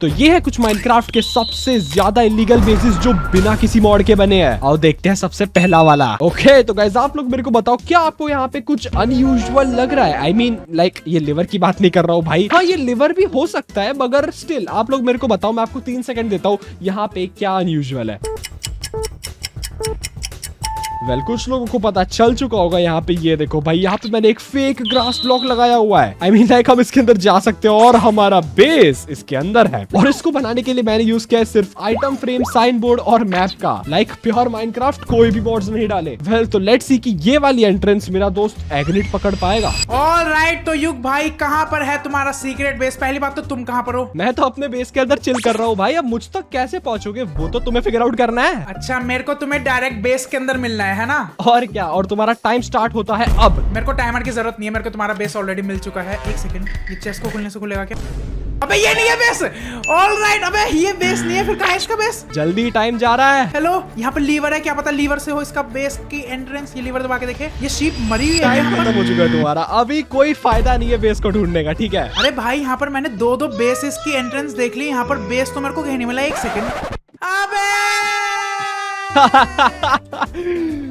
तो ये है कुछ माइनक्राफ्ट के सबसे ज्यादा इलीगल बेसिस जो बिना किसी मॉड के बने हैं। और देखते हैं सबसे पहला वाला। ओके तो गाइस आप लोग मेरे को बताओ, क्या आपको यहाँ पे कुछ अनयूजुअल लग रहा है? आई मीन लाइक ये लिवर की बात नहीं कर रहा हूँ भाई, हाँ ये लिवर भी हो सकता है, मगर स्टिल आप लोग मेरे को बताओ, मैं आपको 3 सेकंड देता हूँ, यहाँ पे क्या अनयूजुअल है। वेल कुछ लोगों को पता चल चुका होगा। यहाँ पे ये देखो भाई, यहाँ पे मैंने एक फेक ग्रास ब्लॉक लगाया हुआ है। आई मीन लाइक हम इसके अंदर जा सकते हैं और हमारा बेस इसके अंदर है। और इसको बनाने के लिए मैंने यूज किया है सिर्फ आइटम फ्रेम, साइन बोर्ड और मैप का। लाइक प्योर माइनक्राफ्ट, कोई भी मॉड्स नहीं डाले। वेल तो लेट्स सी कि ये वाली एंट्रेंस मेरा दोस्त एग्निट पकड़ पाएगा। ऑलराइट तो युग भाई कहाँ पर है तुम्हारा सीक्रेट बेस? पहली बात तो तुम कहाँ पर हो? मैं तो अपने बेस के अंदर चिल कर रहा हूँ भाई। अब मुझ तक कैसे पहुंचोगे वो तो तुम्हें फिगर आउट करना है। अच्छा मेरे को तुम्हें डायरेक्ट बेस के अंदर मिलना है ना? और क्या, और तुम्हारा टाइम स्टार्ट होता है अब। मेरे को टाइमर की जरूरत नहीं है, मेरे को तुम्हारा बेस ऑलरेडी मिल चुका है। एक सेकंड, ये चेस्ट को खुलने से खुलेगा क्या? अबे ये नहीं है बेस। ऑलराइट अबे ये बेस नहीं है, फिर कहाँ है इसका बेस? जल्दी, टाइम जा रहा है। हेलो, यहाँ पर लीवर है, क्या पता लीवर से हो इसका बेस की एंट्रेंस। ये लीवर दबा के देखे, ये शीप मरी हुई है। टाइम खत्म हो चुका है तुम्हारा, अभी कोई फायदा नहीं है बेस को ढूंढने का, ठीक है? अरे भाई यहाँ पर मैंने दो बेस की एंट्रेंस देख ली, यहाँ पर बेस तो मेरे को कहीं नहीं मिला। एक सेकंड,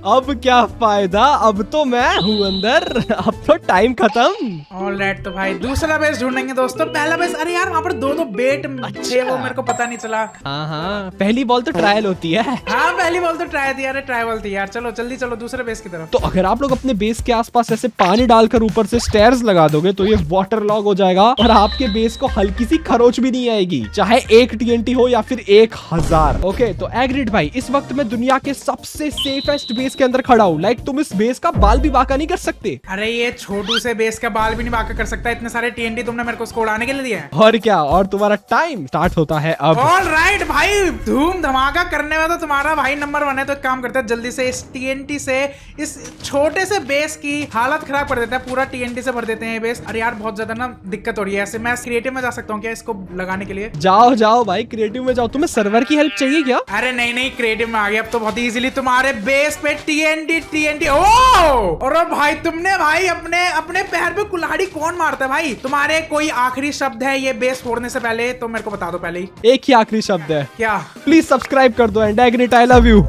अब क्या फायदा, अब तो मैं हूँ अंदर, अब तो टाइम खत्म। ऑलराइट तो भाई दूसरा बेस ढूंढेंगे दोस्तों। पहला बेस, अरे यार वहाँ पर दो बेट थे, वो मेरे को पता नहीं चला। हाँ पहली बॉल तो ट्रायल होती है। हाँ पहली बॉल तो ट्राई थी, अरे ट्राई बॉल थी यार। चलो जल्दी चलो दूसरे बेस की तरफ। तो अगर आप लोग अपने बेस के आसपास ऐसे पानी डालकर ऊपर से स्टेयर्स लगा दोगे तो ये वाटर लॉग हो जाएगा और आपके बेस को हल्की सी खरोच भी नहीं आएगी, चाहे 1 TNT हो या फिर 1000। ओके तो एग्रीड भाई, इस वक्त मैं दुनिया के सबसे सेफेस्ट बेस के अंदर खड़ा हूँ। लाइक तुम इस बेस का बाल भी बाका नहीं कर सकते। अरे ये छोटू से बेस का बाल भी नहीं बाका कर सकता। इतने सारे TNT तुमने मेरे को उसको उड़ाने के लिए दिए हैं। और क्या, और तुम्हारा टाइम स्टार्ट होता है अब। ऑलराइट भाई, धूम धमाका करने में तो तुम्हारा भाई नंबर 1 है। तो एक काम करते हैं, जल्दी से इस TNT से इस छोटे से बेस की हालत खराब कर देते हैं। पूरा TNT से भर देते हैं ये बेस। अरे यार बहुत ज्यादा ना दिक्कत हो रही है। ऐसे मैं क्रिएटिव में जा सकता हूँ क्या इसको लगाने के लिए? जाओ जाओ भाई, क्रिएटिव में जाओ। तुम्हें सर्वर की हेल्प चाहिए क्या? अरे नहीं क्रिएटिव में आ गया अब तो बहुत इजीली। तुम्हारे बेस पे TNT ओ और भाई तुमने भाई अपने पैर पे कुल्हाड़ी कौन मारता है भाई? तुम्हारे कोई आखिरी शब्द है ये बेस फोड़ने से पहले तो मेरे को बता दो पहले ही। एक ही आखिरी शब्द है, क्या? प्लीज सब्सक्राइब कर दो एंड एग्निट आई लव यू।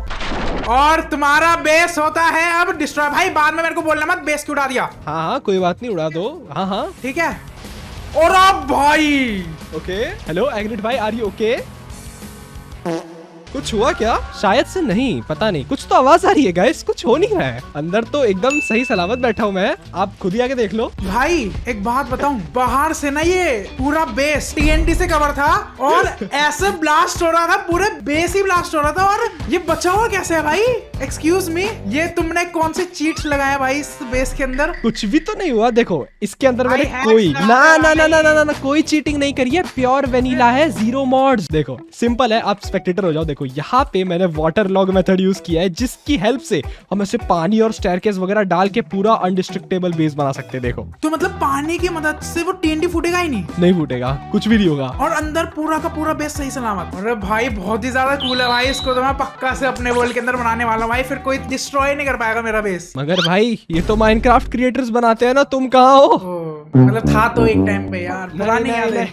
और तुम्हारा बेस होता है अब डिस्ट्रॉय। भाई बाद में मेरे को बोलना मत बेस क्यों उड़ा दिया। हाँ कोई बात नहीं, उड़ा दो। हाँ ठीक है। और अब भाई ओके, हेलो एग्निट भाई, आर यू ओके? कुछ हुआ क्या? शायद से नहीं, पता नहीं, कुछ तो आवाज आ रही है गाइस, कुछ हो नहीं रहा है। अंदर तो एकदम सही सलामत बैठा हूँ मैं, आप खुद ही आके देख लो। भाई एक बात बताऊं, बाहर से ना ये पूरा बेस TNT से कवर था और ऐसे ब्लास्ट हो रहा था, पूरे बेस ही ब्लास्ट हो रहा था। और ये बचा हुआ कैसे है भाई? एक्सक्यूज मी, ये तुमने कौन से चीट्स लगाए भाई इस बेस के अंदर? कुछ भी तो नहीं हुआ, देखो इसके अंदर मैंने कोई ना कोई चीटिंग नहीं करी है। प्योर वेनिला है, 0 मॉड्स। देखो सिंपल है, आप स्पेक्टेटर हो जाओ। देखो यहाँ पे मैंने वाटर लॉग मेथड यूज किया है, जिसकी हेल्प से हम ऐसे पानी और स्टेयरकेस वगैरह डाल के पूरा अनडिस्ट्रक्टेबल बेस बना सकते हैं। देखो तो मतलब पानी की मदद से वो TNT फूटेगा ही नहीं फूटेगा, कुछ भी नहीं होगा, और अंदर पूरा का पूरा बेस सही सलामत। अरे भाई बहुत ही ज्यादा कूल है भाई, इसको तो मैं पक्का से अपने वर्ल्ड के अंदर बनाने वाला हूँ भाई। फिर कोई डिस्ट्रॉय नहीं कर पाएगा मेरा बेस। मगर भाई ये तो माइनक्राफ्ट क्रिएटर्स बनाते हैं ना, तुम कहाँ हो? मतलब था तो एक टाइम पे यार, पुरानी याद है।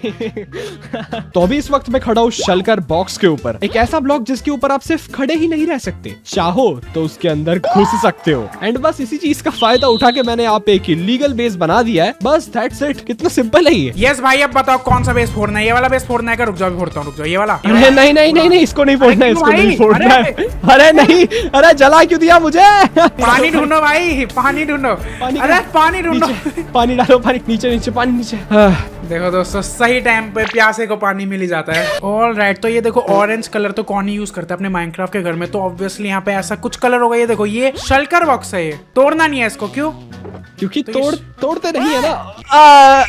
तो अभी इस वक्त मैं खड़ा हूँ शलकर बॉक्स के ऊपर, एक ऐसा ब्लॉक जिसके ऊपर आप सिर्फ खड़े ही नहीं रह सकते, चाहो तो उसके अंदर घुस सकते हो। एंड बस इसी चीज का फायदा उठा के मैंने यहाँ पे एक इलीगल बेस बना दिया है। बस दैट्स इट, कितना सिंपल है ये। यस भाई, अब बताओ कौन सा बेस फोड़ना है? ये वाला बेस फोड़ना है क्या? रुक जाओ फोड़ता हूँ, रुक जाओ। ये वाला? अरे नहीं, इसको नहीं फोड़ना है, इसको नहीं फोड़ना है। अरे नहीं, अरे जला क्यों दिया मुझे? पानी ढूंढो भाई, पानी ढूंढो। अरे पानी ढूंढो, पानी डालो, पानी नीचे, पानी नीचे। देखो दोस्तों, सही टाइम पे प्यासे को पानी मिल ही जाता है। ऑलराइट तो ये देखो, ऑरेंज कलर तो कौन ही यूज करता है अपने माइनक्राफ्ट के घर में? तो ऑब्वियसली यहाँ पे ऐसा कुछ कलर होगा। ये देखो, ये शलकर बॉक्स है, ये तोड़ना नहीं है इसको। क्यों? क्योंकि तो तोड़ते नहीं है ना।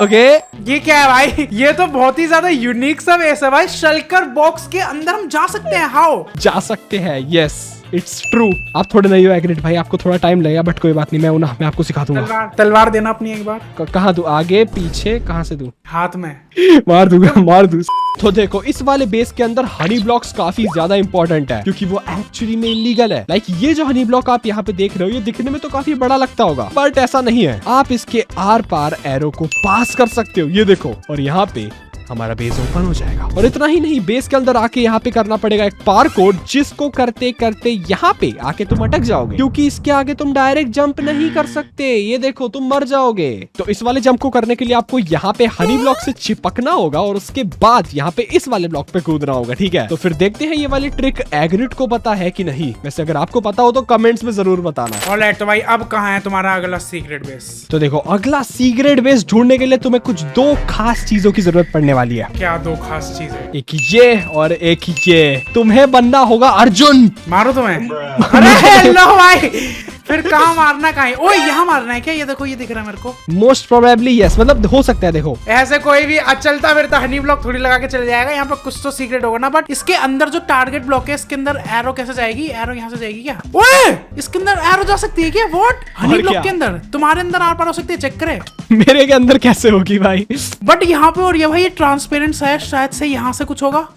ओके ये क्या है भाई? ये तो बहुत ही ज्यादा यूनिक सा बेस है भाई। शलकर बॉक्स के अंदर हम जा सकते हैं। हाउ जा सकते हैं? Yes it's true. आप थोड़े नहीं हो एग्रीड भाई, आपको थोड़ा टाइम लगेगा, बट कोई बात नहीं, मैं आपको सिखा दूंगा। तलवार देना अपनी एक बार। कहाँ दूं? आगे पीछे, कहाँ से दूं? हाथ में। मार दूंगा, मार दूं। तो देखो इस वाले बेस के अंदर हनी ब्लॉक्स काफी ज्यादा इंपॉर्टेंट है, क्योंकि वो एक्चुअली में इलीगल है। लाइक ये जो हनी ब्लॉक आप यहाँ पे देख रहे हो, ये दिखने में तो काफी बड़ा लगता होगा, बट ऐसा नहीं है। आप इसके आर पार एरो को पास कर सकते हो, ये देखो। और यहाँ पे हमारा बेस ओपन हो जाएगा। और इतना ही नहीं, बेस के अंदर आके यहाँ पे करना पड़ेगा एक पार्कोर, जिसको करते करते यहाँ पे आके तुम अटक जाओगे, क्योंकि इसके आगे तुम डायरेक्ट जंप नहीं कर सकते। ये देखो तुम मर जाओगे। तो इस वाले जंप को करने के लिए आपको यहाँ पे हनी ब्लॉक से चिपकना होगा और उसके बाद यहाँ पे इस वाले ब्लॉक पे कूदना होगा। ठीक है, तो फिर देखते हैं ये वाली ट्रिक एग्रिड को पता है कि नहीं। वैसे अगर आपको पता हो तो कमेंट्स में जरूर बताना। ऑलराइट, तो भाई अब कहाँ है तुम्हारा अगला सीक्रेट बेस? तो देखो, अगला सीक्रेट बेस ढूंढने के लिए तुम्हें कुछ दो खास चीजों की जरूरत पड़ने वाली है। क्या दो खास चीज है? एक ये और एक ये। तुम्हें बनना होगा अर्जुन। मारो तुम्हें। अरे हेलो भाई, फिर कहाँ मारना, कहाँ है? ओए यहाँ मारना है क्या? ये देखो, ये दिख रहा है मेरे को। मोस्ट प्रोबेबली यस, मतलब हो सकता है। देखो ऐसे कोई भी चलता फिरता हनी ब्लॉक थोड़ी लगा के चले जाएगा। यहाँ पर कुछ तो सीक्रेट होगा ना। बट इसके अंदर जो टारगेट ब्लॉक है, इसके अंदर एरो कैसे जाएगी? एरो यहाँ से जाएगी क्या? ओए, इसके अंदर एरो जा सकती है क्या? व्हाट? हनी ब्लॉक के अंदर? तुम्हारे अंदर आर पार हो सकती है, चेक करे। मेरे के अंदर कैसे होगी भाई? बट यहाँ पे और ये भाई ट्रांसपेरेंट है, शायद से यहाँ से कुछ होगा।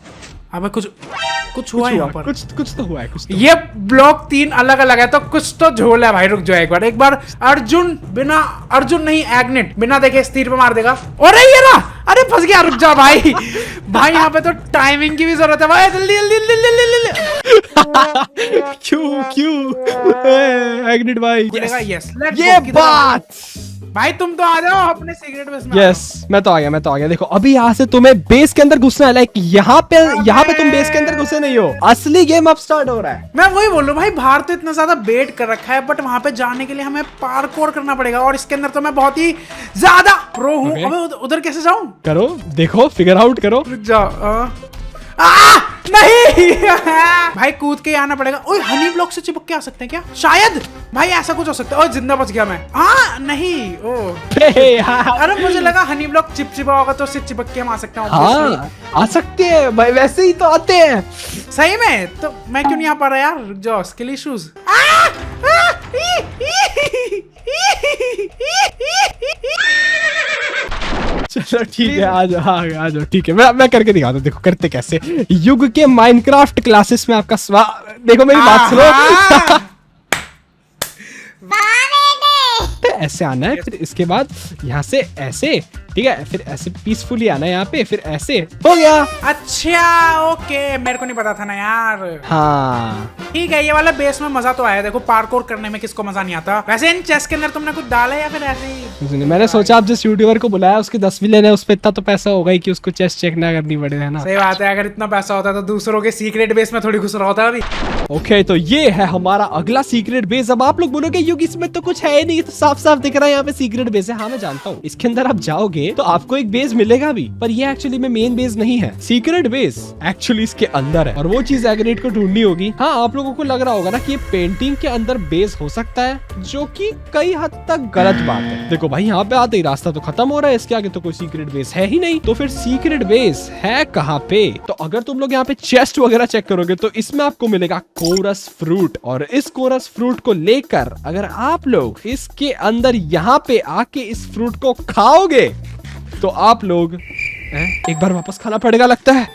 अबे कुछ हुआ यहाँ पर। कुछ तो हुआ है, कुछ तो। ये ब्लॉक 3 अलग अलग है, तो कुछ तो झोल है भाई। रुक जाओ एक बार अर्जुन बिना, अर्जुन नहीं एग्नेट बिना देखे इस तीर पे मार देगा। अरे ये ना, अरे फंस गया। रुक जाओ भाई। भाई यहाँ पे तो टाइमिंग की भी जरूरत है भाई। जल्दी जल्दी क्यों एग्नेट भाई? यस, ये बात भाई, तुम तो आ जाओ अपने सीक्रेट बेस में। यस, मैं तो आ गया। देखो अभी यहाँ से तुम्हें बेस के अंदर घुसना है। लाइक यहाँ पे तुम बेस के अंदर घुसे नहीं हो। असली गेम अब स्टार्ट हो रहा है। मैं वही बोल रहा हूँ भाई, बाहर तो इतना ज्यादा बेट कर रखा है, बट वहां पे जाने के लिए हमें पार्कोर करना पड़ेगा। और इसके अंदर तो मैं बहुत ही ज्यादा प्रो हूँ। अबे उधर कैसे जाऊँ? करो, देखो, फिगर आउट करो। रुक जाओ। नहीं भाई, कूद के आना पड़ेगा। ओए, हनी ब्लॉक से चिपक के आ सकते हैं क्या? शायद भाई ऐसा कुछ हो सकता है। ओए, जिंदा बच गया मैं। हाँ नहीं, अरे मुझे लगा हनी ब्लॉक चिपचिपा होगा तो उससे चिपक के हम आ सकते हैं। हाँ, आ सकते हैं भाई, वैसे ही तो आते हैं। सही में? तो मैं क्यों नहीं आ पा रहा यार? रुक जाओ, स्किल इश्यूज। चलो ठीक है, आ जाओ। ठीक है, मैं करके दिखाता हूँ। देखो करते कैसे। युग के माइनक्राफ्ट क्लासेस में आपका देखो मेरी बात सुनो। ऐसे आना है, फिर इसके बाद यहाँ से ऐसे, ठीक है, फिर ऐसे पीसफुली आना है यहाँ पे, फिर ऐसे हो गया। अच्छा ओके, मेरे को नहीं पता था ना यार। हाँ ठीक है, ये वाला बेस में मजा तो आया। देखो पार्कोर करने में किसको मजा नहीं आता। वैसे इन चेस्ट के अंदर तुमने कुछ डाला या फिर ऐसे ही? मैंने सोचा आप जिस यूट्यूबर को बुलाया उसके 10 भी लेने, उस पे इतना तो पैसा होगा ही कि उसको चेस्ट चेक ना करनी पड़े, है ना? सही बात है। अगर इतना पैसा होता तो दूसरों के सीक्रेट बेस में थोड़ी घुस रहा होता अभी। ओके, तो ये है हमारा अगला सीक्रेट बेस। अब आप लोग बोलोगे युग इसमें तो कुछ है नहीं, तो साफ साफ दिख रहा है यहाँ पे सीक्रेट बेस है। हाँ मैं जानता हूँ, इसके अंदर आप जाओगे तो आपको एक बेस मिलेगा भी, पर ये एक्चुअली में मेन बेस नहीं है। सीक्रेट बेस एक्चुअली इसके अंदर है और वो चीज एग्रेट को ढूंढनी होगी। हाँ, आप लोगों को लग रहा होगा ना कि ये पेंटिंग के अंदर बेस हो सकता है, जो कि कई हद तक गलत बात है। देखो भाई, यहाँ पे आते ही रास्ता तो खत्म हो रहा है, इसके आगे तो कोई सीक्रेट बेस है ही नहीं। तो फिर सीक्रेट बेस है कहाँ पे? तो अगर तुम लोग यहाँ पे चेस्ट वगैरह चेक करोगे तो इसमें आपको मिलेगा कोरस फ्रूट, और इस कोरस फ्रूट को लेकर अगर आप लोग इसके अंदर यहाँ पे आके इस फ्रूट को खाओगे तो आप लोग एक बार वापस खाना पड़ेगा लगता है।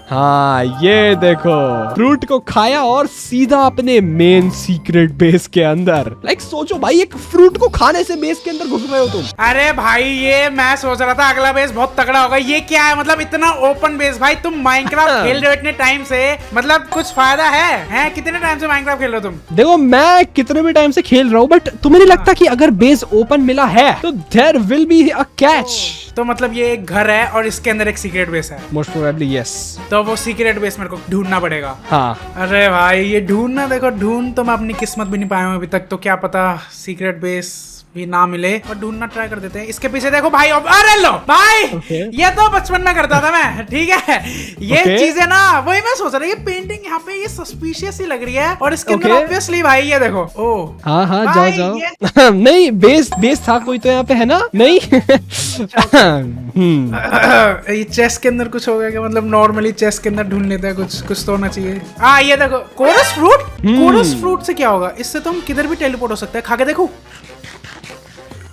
हाँ ये देखो, फ्रूट को खाया और सीधा अपने मेन सीक्रेट बेस के अंदर। लाइक सोचो भाई, एक फ्रूट को खाने से बेस के अंदर घुस रहे हो तुम। अरे भाई, ये मैं सोच रहा था अगला बेस बहुत तगड़ा होगा। ये क्या है? मतलब इतना ओपन बेस। भाई तुम माइनक्राफ्ट खेल रहे हो इतने टाइम से, मतलब कुछ फायदा है? कितने टाइम से माइनक्राफ्ट खेल रहे हो तुम? देखो मैं कितने भी टाइम से खेल रहा हूँ, बट तुम्हें नहीं लगता कि अगर बेस ओपन मिला है तो there will be a catch? तो मतलब ये एक घर है और इसके अंदर एक सीक्रेट बेस है। Most probably yes. तो वो सीक्रेट बेस मेरे को ढूंढना पड़ेगा। हाँ। अरे भाई, ये ढूंढना, देखो ढूंढ तो मैं अपनी किस्मत भी नहीं पाया हूँ अभी तक। तो क्या पता सीक्रेट बेस भी ना मिले, और ढूंढना ट्राई कर देते हैं। इसके पीछे देखो भाई। अरे लो भाई, ये तो बचपन में करता था मैं, ठीक है। ये चीजें ना, वही मैं सोच रहा हूँ, ये पेंटिंग यहाँ पे ये सस्पिशियस ही लग रही है, और इसके अंदर ऑब्वियसली भाई ये देखो। ओ हाँ जाओ नहीं, बेस था कोई तो यहाँ पे, है ना? नहीं ये चेस्ट के अंदर कुछ हो गया क्या? मतलब नॉर्मली चेस्ट के अंदर ढूंढ लेते हैं, कुछ तो होना चाहिए। हाँ ये देखो, कोरस फ्रूट। कोरस फ्रूट से क्या होगा? इससे तो हम किधर भी टेलीपोर्ट हो सकते हैं। खा के देखो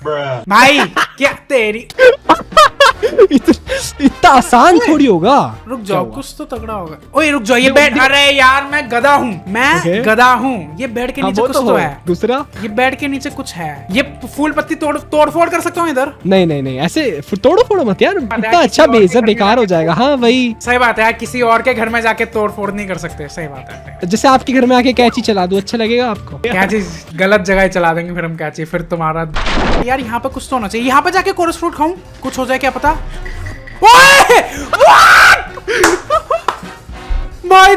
भाई, क्या तेरी इतना आसान थोड़ी होगा। रुक जाओ, कुछ तो तगड़ा होगा। ओए रुक जाओ, ये बेड, अरे यार मैं गधा हूँ, मैं गधा हूँ। ये बेड के नीचे कुछ तो है। दूसरा, ये बेड के नीचे कुछ है। ये फूल पत्ती तोड़ फोड़ कर सकता हूँ इधर? नहीं नहीं नहीं, ऐसे तोड़ो फोड़ो मत यार, इतना अच्छा बेस है, बेकार हो जाएगा। हाँ वही सही बात है यार, किसी और के घर में जाके तोड़ फोड़ नहीं कर सकते। सही बात है। जैसे आपके घर में आके कैची चला दूं, अच्छा लगेगा आपको? कैची गलत जगह चला देंगे फिर हम कैची, फिर तुम्हारा यार यहाँ पे कुछ तो होना चाहिए। यहाँ पे जाके कोरस फ्रूट खाऊं, कुछ हो जाए क्या पता। भाई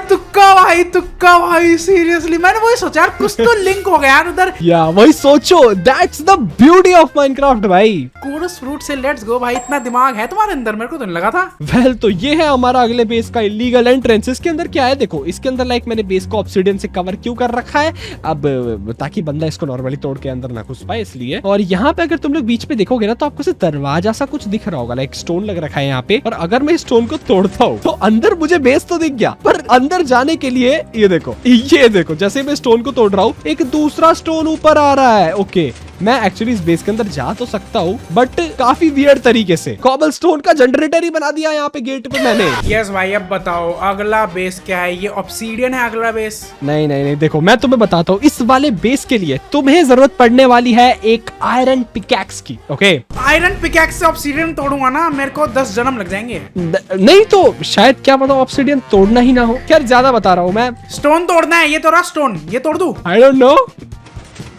तुक्का भाई सीरियसली मैंने वही सोचा यार, कुछ तो लिंक हो गया यार उधर। या वही सोचो, that's the beauty of Minecraft भाई। कोरस फ्रूट से लेट्स गो भाई, इतना दिमाग है तुम्हारे अंदर, मेरे को तो नहीं लगा था। वेल तो ये है हमारा अगले बेस का इलीगल एंट्रेंस। इसके अंदर क्या है देखो, इसके अंदर लाइक मैंने बेस को ऑब्सिडियन से कवर क्यों कर रखा है, अब ताकि बंदा इसको नॉर्मली तोड़ के अंदर ना घुस पाए इसलिए। और यहाँ पे अगर तुम लोग बीच पे देखोगे ना तो आपको दरवाजा सा कुछ दिख रहा होगा, लाइक स्टोन लग रखा है यहाँ पे। और अगर मैं स्टोन को तोड़ता हूँ तो अंदर मुझे बेस तो दिख गया, पर अंदर जाने के लिए ये देखो जैसे मैं स्टोन को तोड़ रहा हूँ एक दूसरा स्टोन ऊपर आ रहा है। ओके मैं एक्चुअली इस बेस के अंदर जा तो सकता हूँ बट काफी वियर्ड तरीके से। कॉबलस्टोन का जनरेटर ही बना दिया यहाँ पे गेट पे मैंने। यस भाई, अब बताओ अगला बेस क्या है? ये ऑब्सीडियन है अगला बेस? नहीं नहीं नहीं, देखो मैं तुम्हें बताता हूँ, इस वाले बेस के लिए तुम्हें जरूरत पड़ने वाली है एक आयरन पिकैक्स की। ओके आयरन पिकैक्स से ऑब्सीडियन तोड़ूंगा ना, मेरे को 10 जन्म लग जाएंगे। नहीं तो शायद क्या पता ऑब्सीडियन तोड़ना ही ना हो। खैर ज्यादा बता रहा हूँ मैं। स्टोन तोड़ना है, ये तो रहा स्टोन, ये तोड़ दूं? I don't know.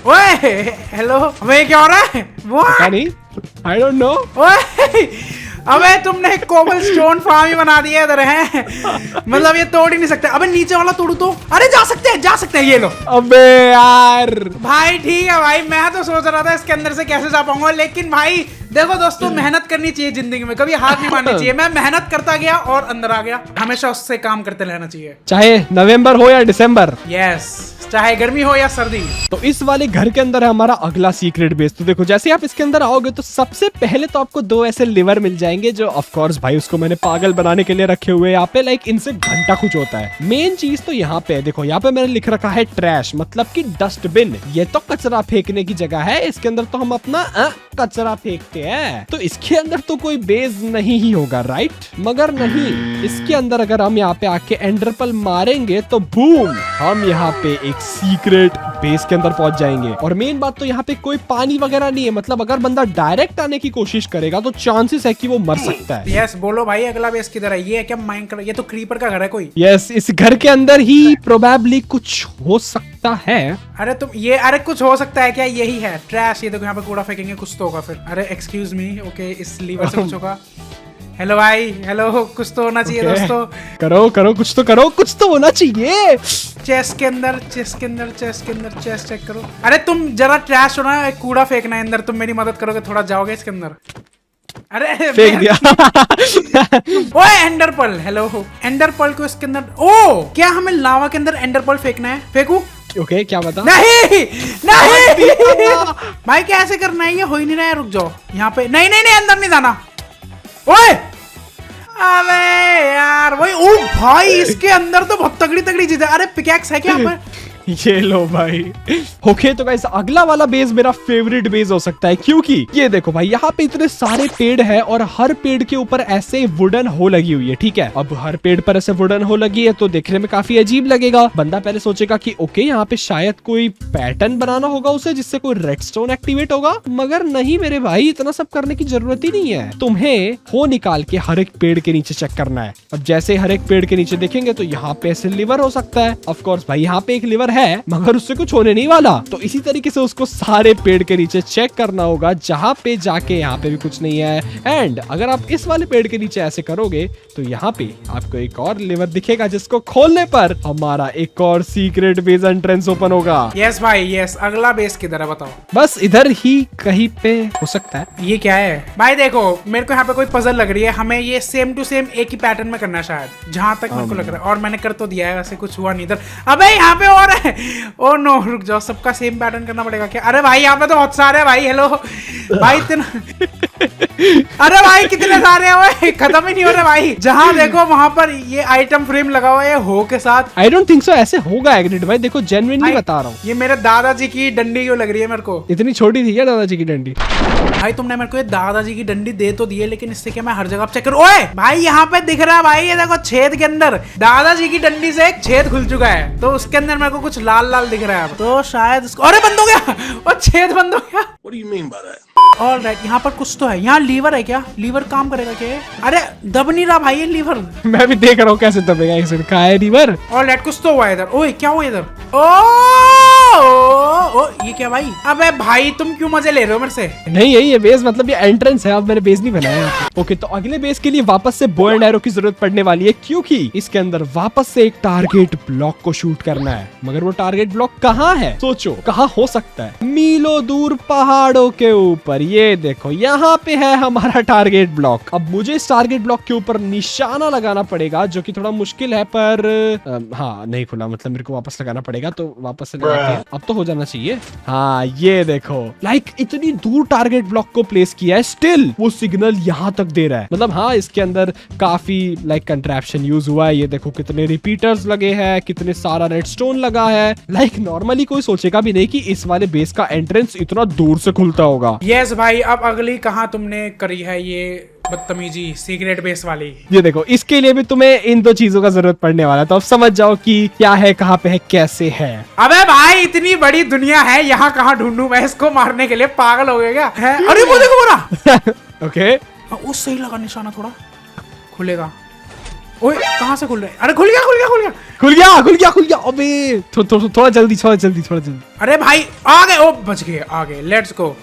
ओए हेलो, अबे क्या हो रहा है? पता नहीं, आई डोंट नो। ओए अबे तुमने कोबल स्टोन फार्म ही बना दिया इधर है, मतलब ये तोड़ ही नहीं सकते। अबे नीचे वाला तोड़ू तो? अरे जा सकते हैं ये लो। अबे यार भाई ठीक है भाई, मैं तो सोच रहा था इसके अंदर से कैसे जा पाऊंगा, लेकिन भाई देखो दोस्तों, मेहनत करनी चाहिए जिंदगी में, कभी हाथ नहीं मारनी चाहिए। मैं मेहनत करता गया और अंदर आ गया, हमेशा उससे काम करते रहना चाहिए, चाहे नवंबर हो या दिसंबर। यस, चाहे गर्मी हो या सर्दी। तो इस वाले घर के अंदर है हमारा अगला सीक्रेट बेस। तो देखो जैसे आप इसके अंदर आओगे तो सबसे पहले तो आपको 2 ऐसे लिवर मिल जाएंगे जो ऑफ कोर्स भाई उसको मैंने पागल बनाने के लिए रखे हुए यहाँ पे, लाइक इनसे घंटा कुछ होता है। मेन चीज तो यहाँ पे देखो, यहाँ पे मैंने लिख रखा है ट्रैश, मतलब कि डस्टबिन। ये तो कचरा फेंकने की जगह है, इसके अंदर तो हम अपना कचरा फेंकते हैं। तो इसके अंदर तो कोई बेस नहीं ही होगा, राइट? मगर नहीं, इसके अंदर अगर हम यहाँ पे आके एंडरपल मारेंगे तो बूम, हम यहाँ पे एक सीक्रेट बेस के अंदर पहुंच जाएंगे। और मेन बात तो यहाँ पे कोई पानी वगैरह नहीं है, मतलब अगर बंदा डायरेक्ट आने की कोशिश करेगा तो चांसेस है कि वो मर सकता है। यस बोलो भाई, अगला बेस किधर है? ये है क्या माइनक्राफ्ट? ये तो क्रीपर का घर है कोई। यस, इस घर के अंदर ही प्रोबेबली कुछ हो सकता है। अरे तुम ये, अरे कुछ हो सकता है क्या? यही है ट्रैश। ये देखो यहाँ पे कूड़ा फेंकेंगे, कुछ तो होगा फिर। अरे एक्सक्यूज मी, ओके इस लीवर से कुछ होगा। हेलो भाई, हेलो, कुछ तो होना चाहिए दोस्तों। करो कुछ तो करो, कुछ तो होना चाहिए। चेस्ट के अंदर चेस्ट चेक करो। अरे तुम जरा ट्रैश हो ना, एक कूड़ा फेंकना है अंदर, तुम मेरी मदद करोगे, थोड़ा जाओगे इसके अंदर? अरे फेंक दिया। ओए एंडरपल, हेलो, एंडरपल को इसके अंदर। ओ क्या हमें लावा के अंदर एंडरपल फेंकना है? फेंकू? ओके क्या बता? नहीं भाई कैसे करना है? ये हो ही नहीं रहा है, रुक जाओ यहाँ पे। नहीं अंदर नहीं जाना। ओए अबे यार वही, ओ भाई इसके अंदर तो बहुत तगड़ी चीज है। अरे पिकैक्स है क्या यहाँ पर? ये लो भाई। ओके तो गाइस अगला वाला बेस मेरा फेवरेट बेस हो सकता है, क्योंकि ये देखो भाई यहाँ पे इतने सारे पेड़ है और हर पेड़ के ऊपर ऐसे वुडन हो लगी हुई है, ठीक है? अब हर पेड़ पर ऐसे वुडन हो लगी है तो देखने में काफी अजीब लगेगा। बंदा पहले सोचेगा कि ओके यहाँ पे शायद कोई पैटर्न बनाना होगा उसे, जिससे कोई रेडस्टोन एक्टिवेट होगा, मगर नहीं मेरे भाई, इतना सब करने की जरूरत ही नहीं है। तुम्हें हो निकाल के हर एक पेड़ के नीचे चेक करना है। अब जैसे हर एक पेड़ के नीचे देखेंगे तो यहाँ पे ऐसे लिवर हो सकता है। ऑफ कोर्स भाई यहाँ पे एक लिवर है, मगर उससे कुछ होने नहीं वाला। तो इसी तरीके से उसको सारे पेड़ के नीचे चेक करना होगा, जहां पे जाके यहाँ पे भी कुछ नहीं है। एंड अगर आप इस वाले पेड़ के नीचे ऐसे करोगे तो यहाँ पे आपको एक और लिवर दिखेगा, जिसको खोलने पर हमारा एक और सीक्रेट बेस एंट्रेंस ओपन होगा। यस भाई यस, अगला बेस किधर है बताओ? बस इधर ही कहीं पे हो सकता है। ये क्या है भाई? देखो मेरे को यहाँ पे कोई पजल लग रही है, हमें ये सेम टू सेम एक ही पैटर्न में करना है शायद, जहां तक मेरे को लग रहा है। और मैंने कर तो दिया है, वैसे कुछ हुआ नहीं इधर। अबे यहाँ पे और है, ओ नो रुक जाओ, सबका सेम पैटर्न करना पड़ेगा क्या? अरे भाई यहाँ पे तो बहुत सारे है भाई। हेलो भाई इतना अरे भाई कितने सारे हुए, खत्म ही नहीं हो रहे भाई। जहाँ देखो वहाँ पर ये आइटम फ्रेम लगा हुआ है हो के साथ। आई डोंट थिंक सो ऐसे होगा एग्नेट भाई, देखो जेन्युइनली बता रहा हूँ। ये मेरे दादाजी की डंडी क्यों लग रही है मेरे को? इतनी छोटी थी क्या दादाजी की डंडी? भाई तुमने मेरे को ये दादाजी की डंडी दे तो दी है, लेकिन इससे क्या मैं हर जगह चेक करूं? ओए भाई यहाँ पे दिख रहा है भाई, ये देखो छेद के अंदर दादाजी की डंडी से एक छेद खुल चुका है, तो उसके अंदर मेरे को कुछ लाल लाल दिख रहा है। तो शायद उसको, अरे बंद हो गया, और छेद बंद हो गया। What do you mean by that? Alright, यहाँ पर कुछ तो है। यहाँ लीवर है क्या? लीवर काम करेगा क्या? अरे दब नहीं रहा भाई ये लीवर। मैं भी देख रहा हूँ कैसे दबेगा एक सेकंड। कहाँ है लीवर? ऑलराइट, कुछ तो हुआ है इधर। ओए क्या हुआ इधर? ओ ये क्या भाई? अबे भाई तुम क्यों मजे ले रहे हो मेरे से? नहीं यही है बेस, मतलब ये एंट्रेंस है, अब मैंने बेस नहीं बनाया। ओके तो अगले बेस के लिए वापस से बो एंड एरो की जरूरत पड़ने वाली है, क्योंकि इसके अंदर वापस से एक टारगेट ब्लॉक को शूट करना है। मगर वो टारगेट ब्लॉक कहाँ है? सोचो कहाँ हो सकता है? मीलों दूर पहाड़ों के ऊपर। ये देखो यहाँ पे है हमारा टारगेट ब्लॉक। अब मुझे इस टारगेट ब्लॉक के ऊपर निशाना लगाना पड़ेगा, जो कि थोड़ा मुश्किल है, पर हाँ नहीं खुला, मतलब मेरे को वापस लगाना पड़ेगा। तो वापस से लगाते हैं, अब तो हो जाना चाहिए। हाँ ये देखो, लाइक इतनी दूर टारगेट ब्लॉक को प्लेस किया है, स्टिल वो सिग्नल यहाँ तक दे रहा है। मतलब हाँ इसके अंदर काफी लाइक कंट्रैप्शन यूज हुआ है। ये देखो कितने रिपीटर्स लगे हैं, कितने सारा रेडस्टोन लगा है। लाइक नॉर्मली कोई सोचेगा भी नहीं कि इस वाले बेस का एंट्रेंस इतना दूर से खुलता होगा। यस भाई, अब अगली कहाँ तुमने करी है ये बदतमीजी, सीक्रेट बेस वाली? ये देखो इसके लिए भी तुम्हें इन दो चीजों का जरूरत पड़ने वाला है, तो अब समझ जाओ कि क्या है, कहाँ पे है, कैसे है। अबे भाई इतनी बड़ी दुनिया है, यहाँ कहाँ ढूंढूं मैं इसको मारने के लिए? पागल हो गए क्या? है? अरे वो देखो बोला। ओके वो सही लगा निशाना, थोड़ा खुलेगा। ओए कहाँ से खुल रहा है? अरे खुल गया खुल गया खुल गया खुल गया खुल गया खुल गया। अबे थोड़ा जल्दी थोड़ा जल्दी थोड़ा जल्दी। अरे भाई आ गए, ओ बच गए, आ गए। लेट्स गो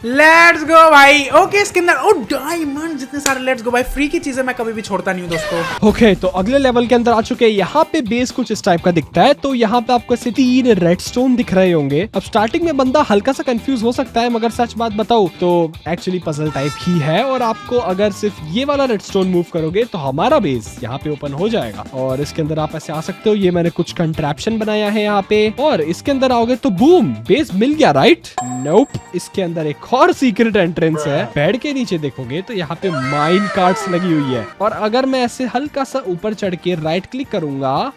लेट्स गो भाई। ओके इसके अंदर ओ डायमंड जितने सारे। लेट्स गो भाई, फ्री की चीजें मैं कभी भी छोड़ता नहीं हूँ दोस्तों। ओके तो अगले लेवल के अंदर आ चुके हैं। यहाँ पे बेस कुछ इस टाइप का दिखता है। तो यहाँ पे आपको ऐसे 3 रेडस्टोन दिख रहे होंगे। अब स्टार्टिंग में बंदा हल्का सा कंफ्यूज हो सकता है, मगर सच बात बताऊं तो एक्चुअली पजल टाइप ही है। और आपको अगर सिर्फ ये वाला रेडस्टोन मूव करोगे तो हमारा बेस यहाँ पे ओपन हो जाएगा, और इसके अंदर आप ऐसे आ सकते हो। ये मैंने कुछ कंट्रैप्शन बनाया है यहाँ पे, और इसके अंदर आओगे तो बूम, बेस मिल गया। राइट? नोप, इसके अंदर एक और सीक्रेट एंट्रेंस है। बेड के नीचे देखोगे तो यहाँ पे माइन कार्ड्स लगी हुई है, और अगर मैं ऐसे हल्का सा ऊपर चढ़ के राइट क्लिक करूंगा,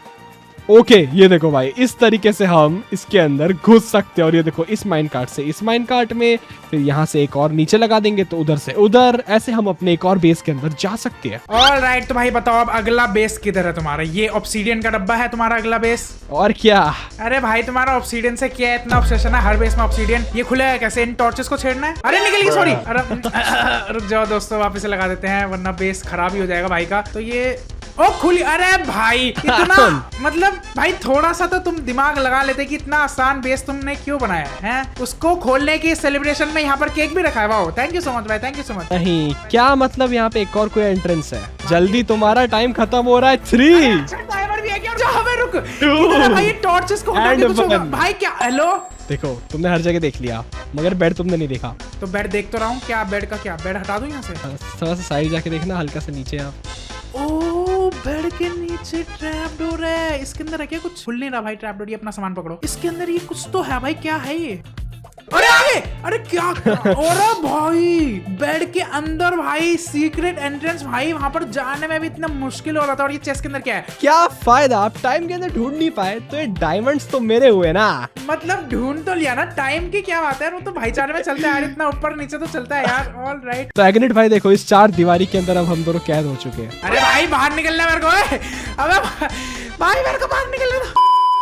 ओके ये देखो भाई, इस तरीके से हम इसके अंदर घुस सकते हैं। और ये देखो इस माइन कार्ट से इस माइन कार्ट में, फिर यहाँ से एक और नीचे लगा देंगे तो उधर से उधर, ऐसे हम अपने एक और बेस के अंदर जा सकते हैं। ऑलराइट, तो भाई बताओ अब अगला बेस किधर है तुम्हारा? ये ऑब्सीडियन का डब्बा है तुम्हारा अगला बेस? और क्या? अरे भाई तुम्हारा ऑब्सीडियन से क्या इतना ऑब्सेशन है? हर बेस में ऑब्सीडियन। ये खुला है कैसे? इन टॉर्चेस को छेड़ना है? अरे निकल गई, सॉरी। अरे रुक जाओ दोस्तों, वापस से लगा देते हैं वरना बेस खराब ही हो जाएगा भाई का। तो ये ओ खुली। अरे भाई इतना मतलब भाई थोड़ा सा तो तुम दिमाग लगा लेते कि इतना आसान बेस तुमने क्यों बनाया है? उसको खोलने की सेलिब्रेशन में यहाँ पर केक भी रखा है। Wow, thank you so much भाई, थैंक यू सो मच। नहीं, क्या मतलब यहाँ पे एक और कोई एंट्रेंस है? जल्दी, तुम्हारा टाइम खत्म हो रहा है। 3 टाइमर भी है क्या? रुक भाई, ये टॉर्चेस को हटा के कुछ होगा भाई। क्या? हेलो, देखो तुमने हर जगह देख लिया, मगर बेड तुमने नहीं देखा। तो बेड देख तो रहा हूँ। क्या बेड का? क्या बेड हटा दूं यहाँ से? थोड़ा सा साइड जाके देखना, हल्का सा नीचे आप। ओ बेड के नीचे ट्रैप डोर है। इसके अंदर है क्या कुछ? खुल नहीं रहा भाई ट्रैप डोर। ये अपना सामान पकड़ो। इसके अंदर ये कुछ तो है भाई, क्या है ये? अरे आगे, अरे क्या? अरे भाई बेड के अंदर भाई सीक्रेट एंट्रेंस भाई, वहां पर जाने में भी इतना मुश्किल हो रहा था। और ये चेस्ट के अंदर क्या है? क्या फायदा, आप टाइम के अंदर ढूंढ नहीं पाए तो ये डायमंड्स तो मेरे हुए ना। मतलब ढूंढ तो लिया ना, टाइम की क्या बात है? वो तो भाईचारे में चलता है यार, इतना ऊपर नीचे तो चलता है यार। ऑल राइट, तो एग्नेट भाई देखो, इस 4 दीवारी के अंदर अब हम दोनों कैद हो चुके हैं। अरे भाई बाहर निकलना मेरे को। अबे भाई मेरे को बाहर निकलना था।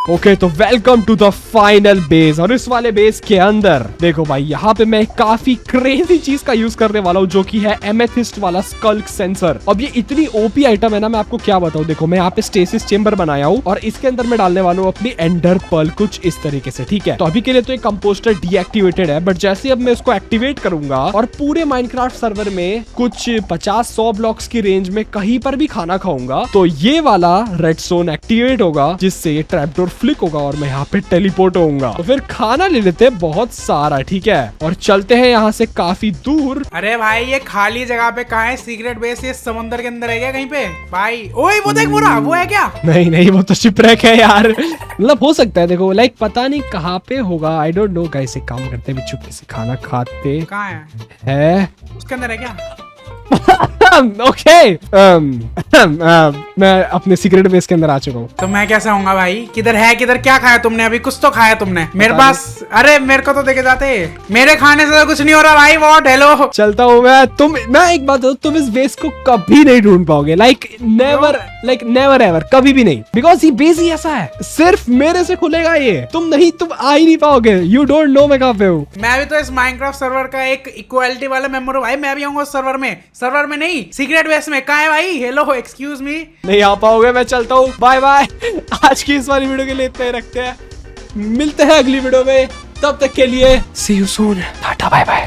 ओके तो welcome to the final base. और इस वाले बेस के अंदर देखो भाई, यहाँ पे मैं काफी क्रेजी चीज का यूज करने वाला हूँ, जो कि है एमेथिस्ट वाला स्कल्क सेंसर। अब ये इतनी ओपी आइटम है ना, मैं आपको क्या बताऊँ। देखो मैं यहाँ पे स्टेसिस चेंबर बनाया हूँ, और इसके अंदर मैं डालने वाला हूँ अपनी एंडर पर्ल कुछ इस तरीके से। ठीक है, तो अभी के लिए तो ये कंपोस्टर डीएक्टिवेटेड है, बट जैसे अब मैं उसको एक्टिवेट करूंगा और पूरे माइनक्राफ्ट सर्वर में कुछ 50-100 ब्लॉक्स की रेंज में कहीं पर भी खाना खाऊंगा, तो ये वाला रेडस्टोन एक्टिवेट होगा, जिससे ये ट्रैपडोर फ्लिक होगा और मैं यहाँ पे टेलीपोर्ट होऊंगा। तो फिर खाना ले लेते हैं बहुत सारा, ठीक है, और चलते हैं यहाँ से काफी दूर। अरे भाई ये खाली जगह पे कहाँ है सीक्रेट बेस? ये समुंदर के अंदर है क्या कहीं पे भाई? ओए वो देख, वो है क्या? नहीं नहीं, वो तो शिपरेक है यार। मतलब हो सकता है, देखो लाइक पता नहीं कहाँ पे होगा, आई डोंट नो गाइस। एक काम करते हैं, चुपके से खाना खाते कहाँ है। उसके अंदर है क्या? ओके मैं अपने सीक्रेट बेस के अंदर आ चुका हूँ। तो मैं कैसे आऊंगा भाई? किधर है, किधर? क्या खाया तुमने अभी? कुछ तो खाया तुमने मेरे पास। अरे मेरे को तो देके जाते, मेरे खाने से तो कुछ नहीं हो रहा भाई। वॉट, हेलो चलता हूँ मैं एक बात, तुम इस बेस को कभी नहीं ढूंढ पाओगे, लाइक नेवर एवर, कभी भी नहीं। बिकॉज ये बेस ही ऐसा है, सिर्फ मेरे से खुलेगा ये, तुम आ ही नहीं पाओगे। यू डोंट नो मैं कहाँ पे हूँ। मैं भी तो इस माइनक्राफ्ट सर्वर का एक इक्वालिटी वाला मेंबर हूँ भाई। मैं भी आऊंगा सर्वर में नहीं, सीक्रेट बेस में। कहाँ है भाई? Hello, excuse me. नहीं आ पाओगे, मैं चलता हूँ, बाय बाय। आज की इस वाली वीडियो के लिए इतना ही रखते हैं, मिलते हैं अगली वीडियो में, तब तक के लिए see you soon, tata bye bye.